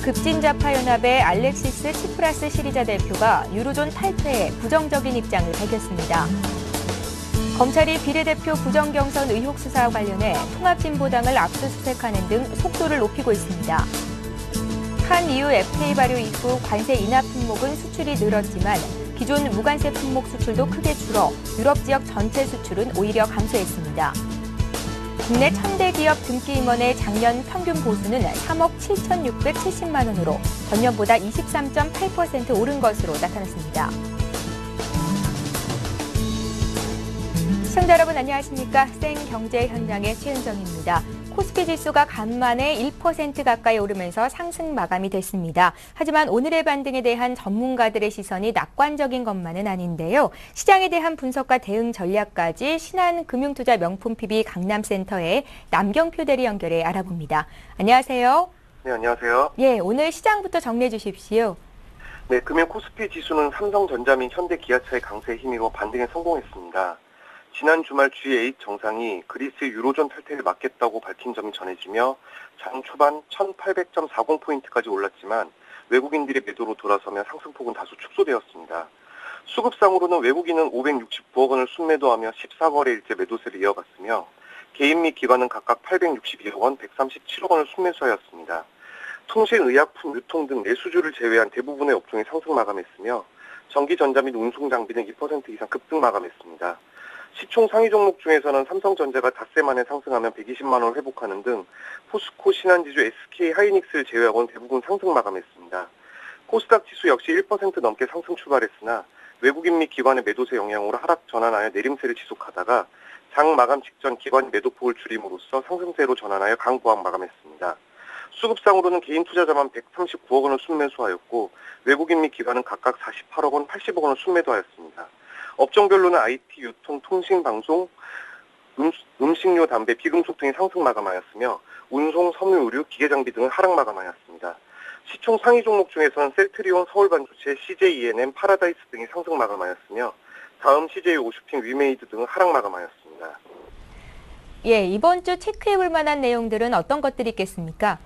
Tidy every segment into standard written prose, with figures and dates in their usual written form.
급진자파연합의 알렉시스 치프라스 시리자 대표가 유로존 탈퇴에 부정적인 입장을 밝혔습니다. 검찰이 비례대표 부정경선 의혹 수사와 관련해 통합진보당을 압수수색하는 등 속도를 높이고 있습니다. 한EU FTA 발효 이후 관세 인하 품목은 수출이 늘었지만 기존 무관세 품목 수출도 크게 줄어 유럽 지역 전체 수출은 오히려 감소했습니다. 국내 1000대 기업 등기 임원의 작년 평균 보수는 3억 7,670만 원으로 전년보다 23.8% 오른 것으로 나타났습니다. 시청자 여러분 안녕하십니까? 생경제 현장의 최은정입니다. 코스피 지수가 간만에 1% 가까이 오르면서 상승 마감이 됐습니다. 하지만 오늘의 반등에 대한 전문가들의 시선이 낙관적인 것만은 아닌데요. 시장에 대한 분석과 대응 전략까지 신한금융투자 명품 PB 강남센터의 남경표 대리 연결해 알아봅니다. 안녕하세요. 네, 안녕하세요. 예, 오늘 시장부터 정리해 주십시오. 네, 금일 코스피 지수는 삼성전자 및 현대기아차의 강세에 힘입어 반등에 성공했습니다. 지난 주말 G8 정상이 그리스 유로존 탈퇴를 막겠다고 밝힌 점이 전해지며 장 초반 1800.40포인트까지 올랐지만 외국인들의 매도로 돌아서며 상승폭은 다소 축소되었습니다. 수급상으로는 외국인은 569억 원을 순매도하며 14거래일째 매도세를 이어갔으며 개인 및 기관은 각각 862억 원, 137억 원을 순매수하였습니다. 통신, 의약품, 유통 등 내수주를 제외한 대부분의 업종이 상승 마감했으며 전기, 전자 및 운송 장비는 2% 이상 급등 마감했습니다. 시총 상위 종목 중에서는 삼성전자가 닷새 만에 상승하면 120만 원을 회복하는 등 포스코, 신한지주, SK 하이닉스를 제외하고는 대부분 상승 마감했습니다. 코스닥 지수 역시 1% 넘게 상승 출발했으나 외국인 및 기관의 매도세 영향으로 하락 전환하여 내림세를 지속하다가 장 마감 직전 기관 매도폭을 줄임으로써 상승세로 전환하여 강보합 마감했습니다. 수급상으로는 개인 투자자만 139억 원을 순매수하였고 외국인 및 기관은 각각 48억 원, 80억 원을 순매도하였습니다. 업종별로는 IT, 유통, 통신, 방송, 음식료, 담배, 비금속 등이 상승 마감하였으며 운송, 섬유, 의류, 기계장비 등은 하락 마감하였습니다. 시총 상위 종목 중에서는 셀트리온, 서울반도체, CJ ENM, 파라다이스 등이 상승 마감하였으며 다음 CJ 오슈핑, 위메이드 등은 하락 마감하였습니다. 예, 이번 주 체크해볼 만한 내용들은 어떤 것들이 있겠습니까?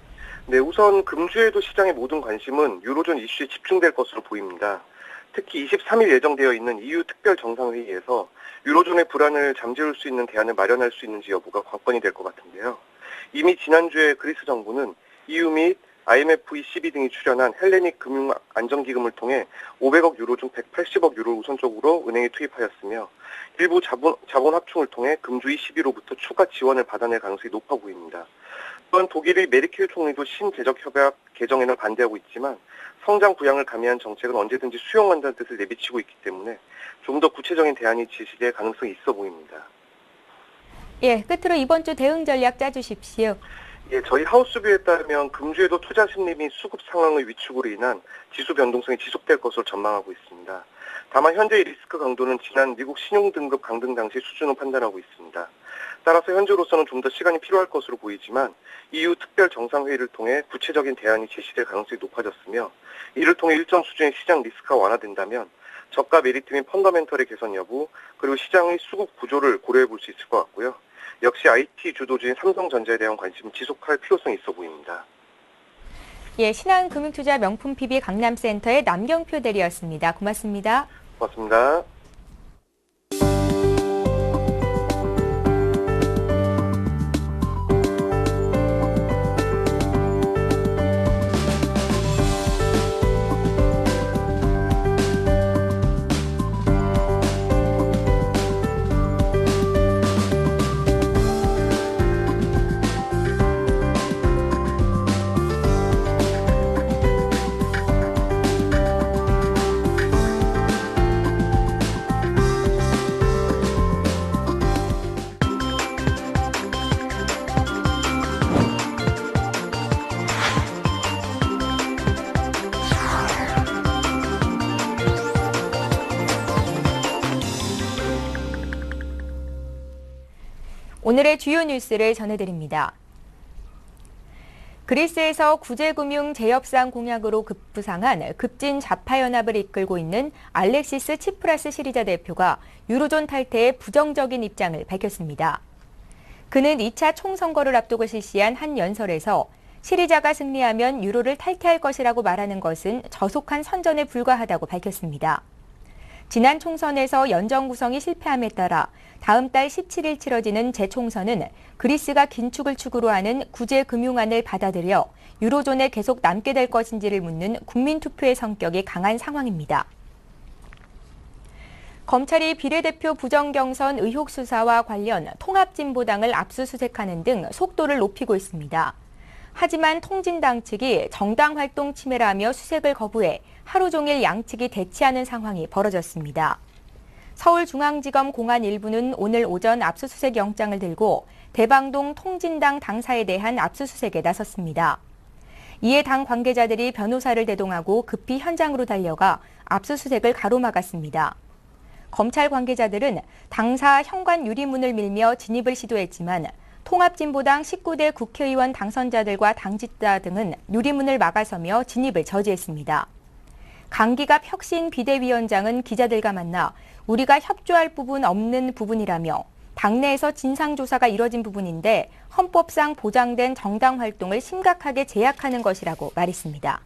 네, 우선 금주에도 시장의 모든 관심은 유로존 이슈에 집중될 것으로 보입니다. 특히 23일 예정되어 있는 EU 특별 정상회의에서 유로존의 불안을 잠재울 수 있는 대안을 마련할 수 있는지 여부가 관건이 될 것 같은데요. 이미 지난주에 그리스 정부는 EU 및 IMF, ECB 등이 출연한 헬레닉 금융 안정기금을 통해 500억 유로 중 180억 유로를 우선적으로 은행에 투입하였으며 일부 자본 합충을 통해 금주 ECB로부터 추가 지원을 받아낼 가능성이 높아 보입니다. 또한 독일의 메르켈 총리도 신재적 협약 개정에는 반대하고 있지만 성장 부양을 가미한 정책은 언제든지 수용한다는 뜻을 내비치고 있기 때문에 좀 더 구체적인 대안이 제시될 가능성이 있어 보입니다. 예, 끝으로 이번 주 대응 전략 짜주십시오. 예, 저희 하우스뷰에 따르면 금주에도 투자 심리 및 수급 상황의 위축으로 인한 지수 변동성이 지속될 것으로 전망하고 있습니다. 다만 현재의 리스크 강도는 지난 미국 신용등급 강등 당시 수준으로 판단하고 있습니다. 따라서 현재로서는 좀 더 시간이 필요할 것으로 보이지만 EU 특별 정상회의를 통해 구체적인 대안이 제시될 가능성이 높아졌으며 이를 통해 일정 수준의 시장 리스크가 완화된다면 저가 메리트 및 펀더멘털의 개선 여부 그리고 시장의 수급 구조를 고려해 볼 수 있을 것 같고요. 역시 IT 주도주인 삼성전자에 대한 관심은 지속할 필요성이 있어 보입니다. 예, 신한금융투자 명품 PB 강남센터의 남경표 대리였습니다. 고맙습니다. 고맙습니다. 오늘의 주요 뉴스를 전해드립니다. 그리스에서 구제금융 재협상 공약으로 급부상한 급진자파연합을 이끌고 있는 알렉시스 치프라스 시리자 대표가 유로존 탈퇴에 부정적인 입장을 밝혔습니다. 그는 2차 총선거를 앞두고 실시한 한 연설에서 시리자가 승리하면 유로를 탈퇴할 것이라고 말하는 것은 저속한 선전에 불과하다고 밝혔습니다. 지난 총선에서 연정 구성이 실패함에 따라 다음 달 17일 치러지는 재총선은 그리스가 긴축을 축으로 하는 구제금융안을 받아들여 유로존에 계속 남게 될 것인지를 묻는 국민투표의 성격이 강한 상황입니다. 검찰이 비례대표 부정경선 의혹 수사와 관련 통합진보당을 압수수색하는 등 속도를 높이고 있습니다. 하지만 통진당 측이 정당 활동 침해라며 수색을 거부해 하루 종일 양측이 대치하는 상황이 벌어졌습니다. 서울중앙지검 공안 일부는 오늘 오전 압수수색 영장을 들고 대방동 통진당 당사에 대한 압수수색에 나섰습니다. 이에 당 관계자들이 변호사를 대동하고 급히 현장으로 달려가 압수수색을 가로막았습니다. 검찰 관계자들은 당사 현관 유리문을 밀며 진입을 시도했지만 통합진보당 19대 국회의원 당선자들과 당직자 등은 유리문을 막아서며 진입을 저지했습니다. 강기갑 혁신 비대위원장은 기자들과 만나 우리가 협조할 부분 없는 부분이라며 당내에서 진상조사가 이뤄진 부분인데 헌법상 보장된 정당 활동을 심각하게 제약하는 것이라고 말했습니다.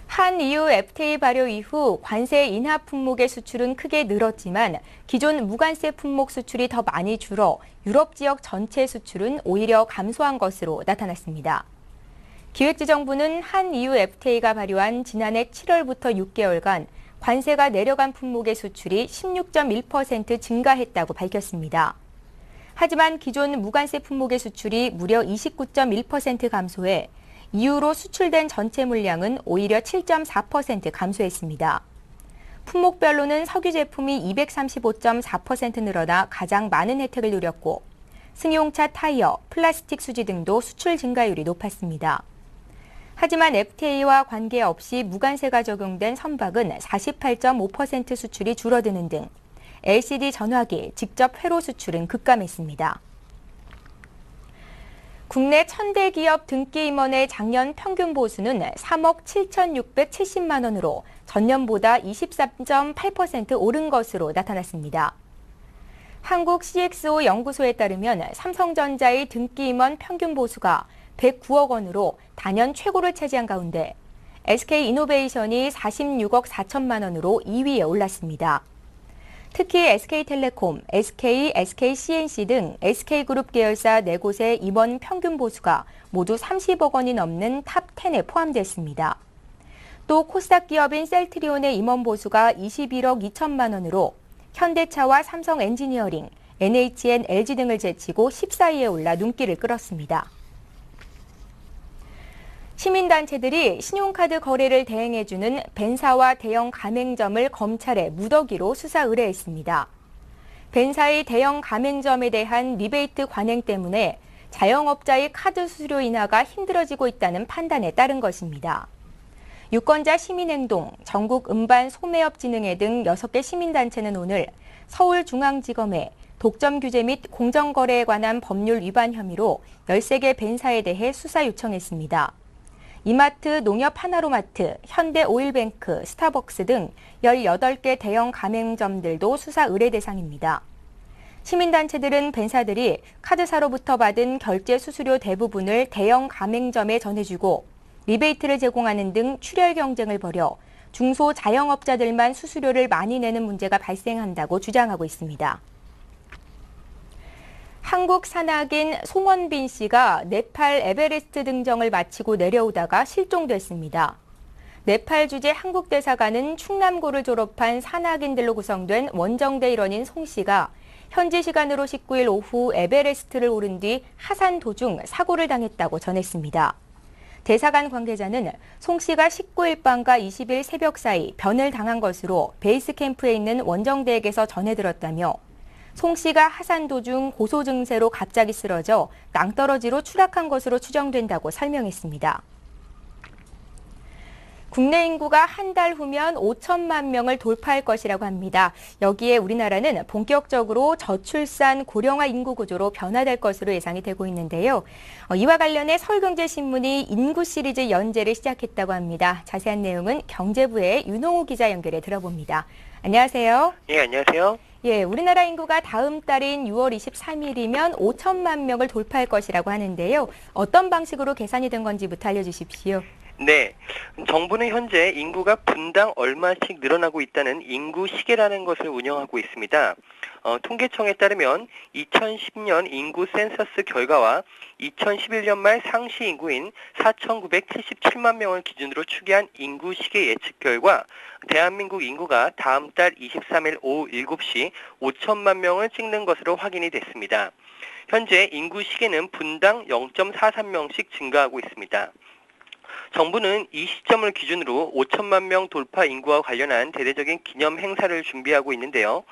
한EU FTA 발효 이후 관세 인하 품목의 수출은 크게 늘었지만 기존 무관세 품목 수출이 더 많이 줄어 유럽 지역 전체 수출은 오히려 감소한 것으로 나타났습니다. 기획재정부는 한EU FTA가 발효한 지난해 7월부터 6개월간 관세가 내려간 품목의 수출이 16.1% 증가했다고 밝혔습니다. 하지만 기존 무관세 품목의 수출이 무려 29.1% 감소해 EU로 수출된 전체 물량은 오히려 7.4% 감소했습니다. 품목별로는 석유 제품이 235.4% 늘어나 가장 많은 혜택을 누렸고 승용차 타이어, 플라스틱 수지 등도 수출 증가율이 높았습니다. 하지만 FTA와 관계없이 무관세가 적용된 선박은 48.5% 수출이 줄어드는 등 LCD 전화기, 직접 회로 수출은 급감했습니다. 국내 1000대 기업 등기 임원의 작년 평균 보수는 3억 7,670만 원으로 전년보다 23.8% 오른 것으로 나타났습니다. 한국 CXO 연구소에 따르면 삼성전자의 등기 임원 평균 보수가 109억 원으로 단연 최고를 차지한 가운데 SK이노베이션이 46억 4천만 원으로 2위에 올랐습니다. 특히 SK텔레콤, SK, SKCNC 등 SK그룹 계열사 4곳의 임원 평균 보수가 모두 30억 원이 넘는 탑10에 포함됐습니다. 또 코스닥 기업인 셀트리온의 임원 보수가 21억 2천만 원으로 현대차와 삼성엔지니어링, NHN, LG 등을 제치고 14위에 올라 눈길을 끌었습니다. 시민단체들이 신용카드 거래를 대행해주는 벤사와 대형 가맹점을 검찰에 무더기로 수사 의뢰했습니다. 벤사의 대형 가맹점에 대한 리베이트 관행 때문에 자영업자의 카드 수수료 인하가 힘들어지고 있다는 판단에 따른 것입니다. 유권자 시민행동, 전국 음반 소매업진흥회 등 6개 시민단체는 오늘 서울중앙지검에 독점 규제 및 공정거래에 관한 법률 위반 혐의로 13개 벤사에 대해 수사 요청했습니다. 이마트, 농협하나로마트, 현대오일뱅크, 스타벅스 등 18개 대형 가맹점들도 수사 의뢰 대상입니다. 시민단체들은 벤사들이 카드사로부터 받은 결제 수수료 대부분을 대형 가맹점에 전해주고 리베이트를 제공하는 등 출혈 경쟁을 벌여 중소 자영업자들만 수수료를 많이 내는 문제가 발생한다고 주장하고 있습니다. 한국 산악인 송원빈 씨가 네팔 에베레스트 등정을 마치고 내려오다가 실종됐습니다. 네팔 주재 한국 대사관은 충남고를 졸업한 산악인들로 구성된 원정대 일원인 송 씨가 현지 시간으로 19일 오후 에베레스트를 오른 뒤 하산 도중 사고를 당했다고 전했습니다. 대사관 관계자는 송 씨가 19일 밤과 20일 새벽 사이 변을 당한 것으로 베이스 캠프에 있는 원정대에게서 전해 들었다며 송 씨가 하산 도중 고소 증세로 갑자기 쓰러져 낭떠러지로 추락한 것으로 추정된다고 설명했습니다. 국내 인구가 한 달 후면 5천만 명을 돌파할 것이라고 합니다. 여기에 우리나라는 본격적으로 저출산 고령화 인구 구조로 변화될 것으로 예상이 되고 있는데요. 이와 관련해 서울경제신문이 인구 시리즈 연재를 시작했다고 합니다. 자세한 내용은 경제부의 윤홍우 기자 연결해 들어봅니다. 안녕하세요. 예, 안녕하세요. 예, 우리나라 인구가 다음 달인 6월 23일이면 5천만 명을 돌파할 것이라고 하는데요. 어떤 방식으로 계산이 된 건지부터 알려주십시오. 네, 정부는 현재 인구가 분당 얼마씩 늘어나고 있다는 인구 시계라는 것을 운영하고 있습니다. 통계청에 따르면 2010년 인구 센서스 결과와 2011년 말 상시 인구인 4,977만 명을 기준으로 추계한 인구 시계 예측 결과 대한민국 인구가 다음 달 23일 오후 7시 5천만 명을 찍는 것으로 확인이 됐습니다. 현재 인구 시계는 분당 0.43명씩 증가하고 있습니다. 정부는 이 시점을 기준으로 5천만 명 돌파 인구와 관련한 대대적인 기념 행사를 준비하고 있는데요.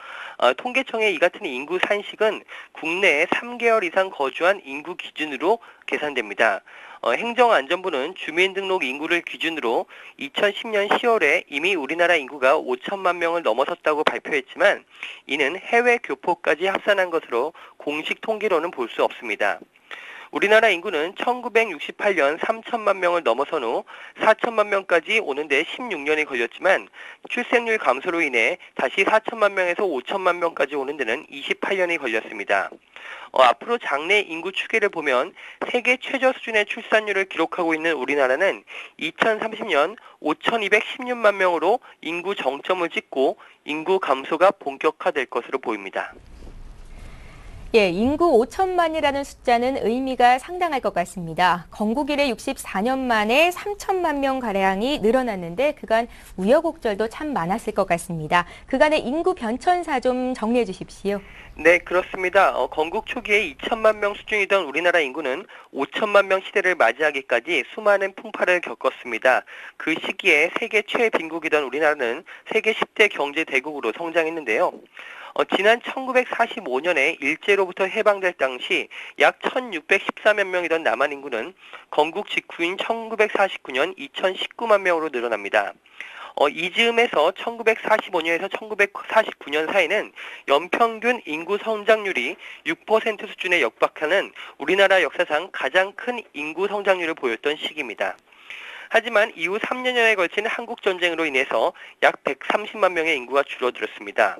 통계청의 이 같은 인구 산식은 국내에 3개월 이상 거주한 인구 기준으로 계산됩니다. 행정안전부는 주민등록 인구를 기준으로 2010년 10월에 이미 우리나라 인구가 5천만 명을 넘어섰다고 발표했지만 이는 해외 교포까지 합산한 것으로 공식 통계로는 볼 수 없습니다. 우리나라 인구는 1968년 3천만 명을 넘어선 후 4천만 명까지 오는데 16년이 걸렸지만 출생률 감소로 인해 다시 4천만 명에서 5천만 명까지 오는 데는 28년이 걸렸습니다. 앞으로 장래 인구 추계를 보면 세계 최저 수준의 출산율을 기록하고 있는 우리나라는 2030년 5,216만 명으로 인구 정점을 찍고 인구 감소가 본격화될 것으로 보입니다. 예, 인구 5천만이라는 숫자는 의미가 상당할 것 같습니다. 건국 이래 64년 만에 3천만 명 가량이 늘어났는데 그간 우여곡절도 참 많았을 것 같습니다. 그간의 인구 변천사 좀 정리해 주십시오. 네, 그렇습니다. 건국 초기에 2천만 명 수준이던 우리나라 인구는 5천만 명 시대를 맞이하기까지 수많은 풍파를 겪었습니다. 그 시기에 세계 최빈국이던 우리나라는 세계 10대 경제 대국으로 성장했는데요. 지난 1945년에 일제로부터 해방될 당시 약 1,614만 명이던 남한 인구는 건국 직후인 1949년 2,019만 명으로 늘어납니다. 이 즈음에서 1945년에서 1949년 사이는 연평균 인구 성장률이 6% 수준에 역박하는 우리나라 역사상 가장 큰 인구 성장률을 보였던 시기입니다. 하지만 이후 3년여에 걸친 한국전쟁으로 인해서 약 130만 명의 인구가 줄어들었습니다.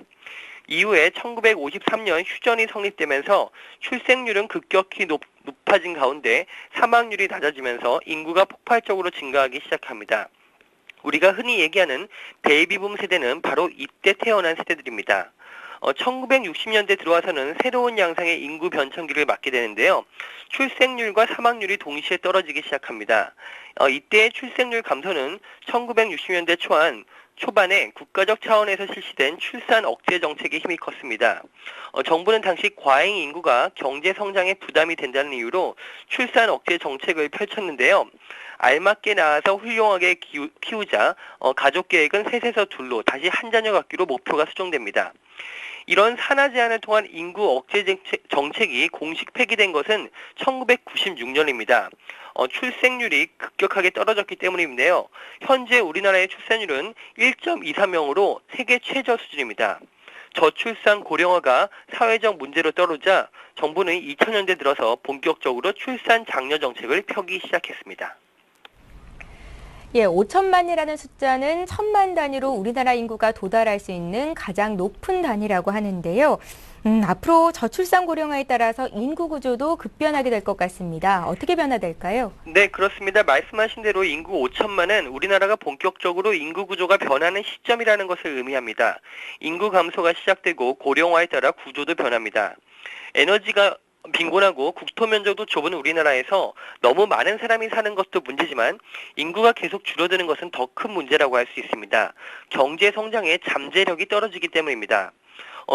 이후에 1953년 휴전이 성립되면서 출생률은 급격히 높아진 가운데 사망률이 낮아지면서 인구가 폭발적으로 증가하기 시작합니다. 우리가 흔히 얘기하는 베이비붐 세대는 바로 이때 태어난 세대들입니다. 1960년대 들어와서는 새로운 양상의 인구 변천기를 맞게 되는데요. 출생률과 사망률이 동시에 떨어지기 시작합니다. 이때의 출생률 감소는 1960년대 초반에 국가적 차원에서 실시된 출산 억제 정책에 힘이 컸습니다. 정부는 당시 과잉 인구가 경제 성장에 부담이 된다는 이유로 출산 억제 정책을 펼쳤는데요. 알맞게 낳아서 훌륭하게 키우자 가족 계획은 셋에서 둘로 다시 한 자녀 갖기로 목표가 수정됩니다. 이런 산하 제한을 통한 인구 억제 정책이 공식 폐기된 것은 1996년입니다. 출생률이 급격하게 떨어졌기 때문인데요. 현재 우리나라의 출산율은 1.23명으로 세계 최저 수준입니다. 저출산 고령화가 사회적 문제로 떠오르자 정부는 2000년대 들어서 본격적으로 출산 장려 정책을 펴기 시작했습니다. 예, 5천만이라는 숫자는 1,000만 단위로 우리나라 인구가 도달할 수 있는 가장 높은 단위라고 하는데요. 앞으로 저출산 고령화에 따라서 인구 구조도 급변하게 될 것 같습니다. 어떻게 변화될까요? 네, 그렇습니다. 말씀하신 대로 인구 5천만은 우리나라가 본격적으로 인구 구조가 변하는 시점이라는 것을 의미합니다. 인구 감소가 시작되고 고령화에 따라 구조도 변합니다. 에너지가 빈곤하고 국토 면적도 좁은 우리나라에서 너무 많은 사람이 사는 것도 문제지만 인구가 계속 줄어드는 것은 더 큰 문제라고 할 수 있습니다. 경제 성장의 잠재력이 떨어지기 때문입니다.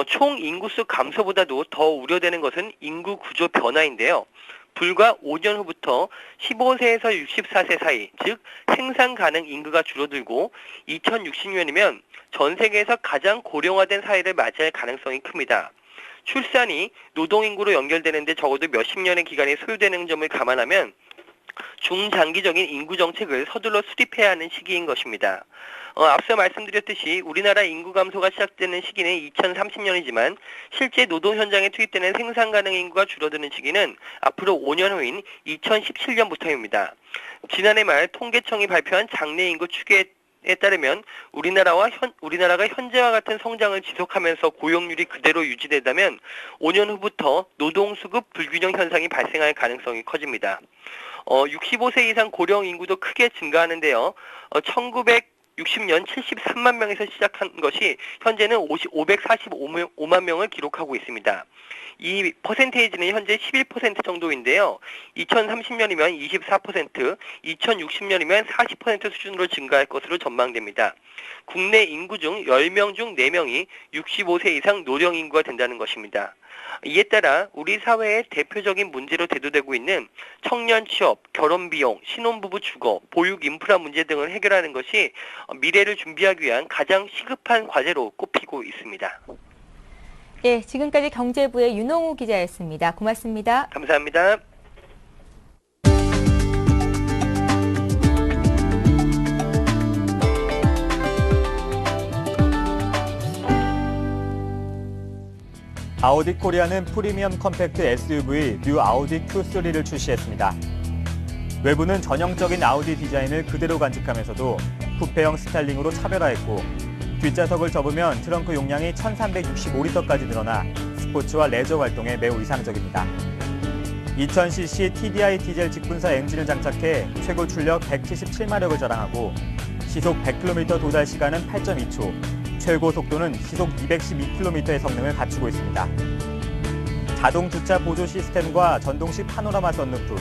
총 인구수 감소보다도 더 우려되는 것은 인구 구조 변화인데요. 불과 5년 후부터 15세에서 64세 사이, 즉 생산 가능 인구가 줄어들고 2060년이면 전 세계에서 가장 고령화된 사회를 맞이할 가능성이 큽니다. 출산이 노동인구로 연결되는데 적어도 몇십 년의 기간이 소요되는 점을 감안하면 중장기적인 인구 정책을 서둘러 수립해야 하는 시기인 것입니다. 앞서 말씀드렸듯이 우리나라 인구 감소가 시작되는 시기는 2030년이지만 실제 노동 현장에 투입되는 생산 가능 인구가 줄어드는 시기는 앞으로 5년 후인 2017년부터입니다. 지난해 말 통계청이 발표한 장래 인구 추계에 따르면 우리나라가 현재와 같은 성장을 지속하면서 고용률이 그대로 유지된다면 5년 후부터 노동수급 불균형 현상이 발생할 가능성이 커집니다. 65세 이상 고령 인구도 크게 증가하는데요. 1960년 73만 명에서 시작한 것이 현재는 545만 명을 기록하고 있습니다. 이 퍼센테이지는 현재 11% 정도인데요. 2030년이면 24%, 2060년이면 40% 수준으로 증가할 것으로 전망됩니다. 국내 인구 중 10명 중 4명이 65세 이상 노령 인구가 된다는 것입니다. 이에 따라 우리 사회의 대표적인 문제로 대두되고 있는 청년 취업, 결혼 비용, 신혼부부 주거, 보육 인프라 문제 등을 해결하는 것이 미래를 준비하기 위한 가장 시급한 과제로 꼽히고 있습니다. 예, 지금까지 경제부의 윤홍우 기자였습니다. 고맙습니다. 감사합니다. 아우디 코리아는 프리미엄 컴팩트 SUV 뉴 아우디 Q3를 출시했습니다. 외부는 전형적인 아우디 디자인을 그대로 간직하면서도 쿠페형 스타일링으로 차별화했고 뒷좌석을 접으면 트렁크 용량이 1365리터까지 늘어나 스포츠와 레저 활동에 매우 이상적입니다. 2000cc TDI 디젤 직분사 엔진을 장착해 최고 출력 177마력을 자랑하고 시속 100km 도달 시간은 8.2초, 최고 속도는 시속 212km의 성능을 갖추고 있습니다. 자동 주차 보조 시스템과 전동식 파노라마 썬루프,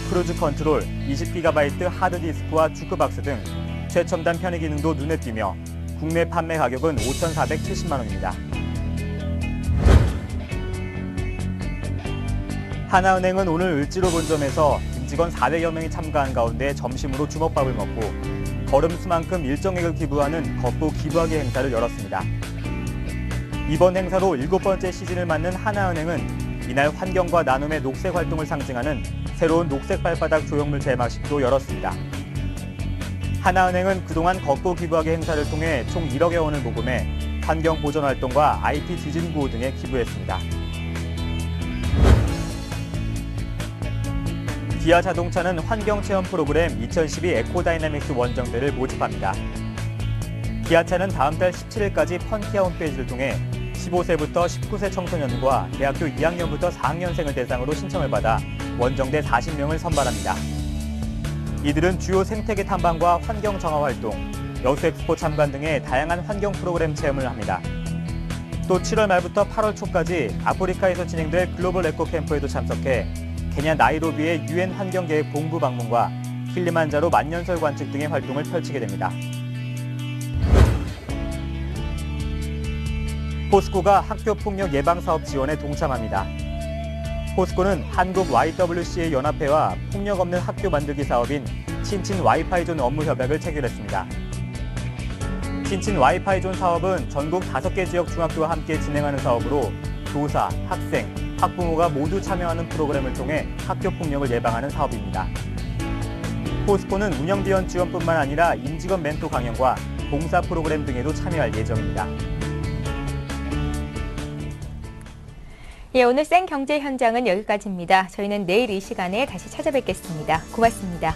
크루즈 컨트롤, 20GB 하드디스크와 주크박스 등 최첨단 편의 기능도 눈에 띄며 국내 판매 가격은 5,470만 원입니다. 하나은행은 오늘 을지로 본점에서 임직원 400여 명이 참가한 가운데 점심으로 주먹밥을 먹고 걸음수만큼 일정액을 기부하는 걷고 기부하기 행사를 열었습니다. 이번 행사로 7번째 시즌을 맞는 하나은행은 이날 환경과 나눔의 녹색 활동을 상징하는 새로운 녹색 발바닥 조형물 제막식도 열었습니다. 하나은행은 그동안 걷고 기부하기 행사를 통해 총 1억여 원을 모금해 환경 보전 활동과 IT 지진 구호 등에 기부했습니다. 기아 자동차는 환경 체험 프로그램 2012 에코다이내믹스 원정대를 모집합니다. 기아차는 다음 달 17일까지 펀키아 홈페이지를 통해 15세부터 19세 청소년과 대학교 2학년부터 4학년생을 대상으로 신청을 받아 원정대 40명을 선발합니다. 이들은 주요 생태계 탐방과 환경 정화 활동, 여수 엑스포 참관 등의 다양한 환경 프로그램 체험을 합니다. 또 7월 말부터 8월 초까지 아프리카에서 진행될 글로벌 에코 캠프에도 참석해 케냐 나이로비의 UN 환경계획 본부 방문과 킬리만자로 만년설 관측 등의 활동을 펼치게 됩니다. 포스코가 학교폭력 예방사업 지원에 동참합니다. 포스코는 한국 YWCA 연합회와 폭력 없는 학교 만들기 사업인 친친 와이파이존 업무 협약을 체결했습니다. 친친 와이파이존 사업은 전국 5개 지역 중학교와 함께 진행하는 사업으로 교사, 학생, 학부모가 모두 참여하는 프로그램을 통해 학교 폭력을 예방하는 사업입니다. 포스코는 운영 지원 지원뿐만 아니라 임직원 멘토 강연과 봉사 프로그램 등에도 참여할 예정입니다. 예, 오늘 생경제 현장은 여기까지입니다. 저희는 내일 이 시간에 다시 찾아뵙겠습니다. 고맙습니다.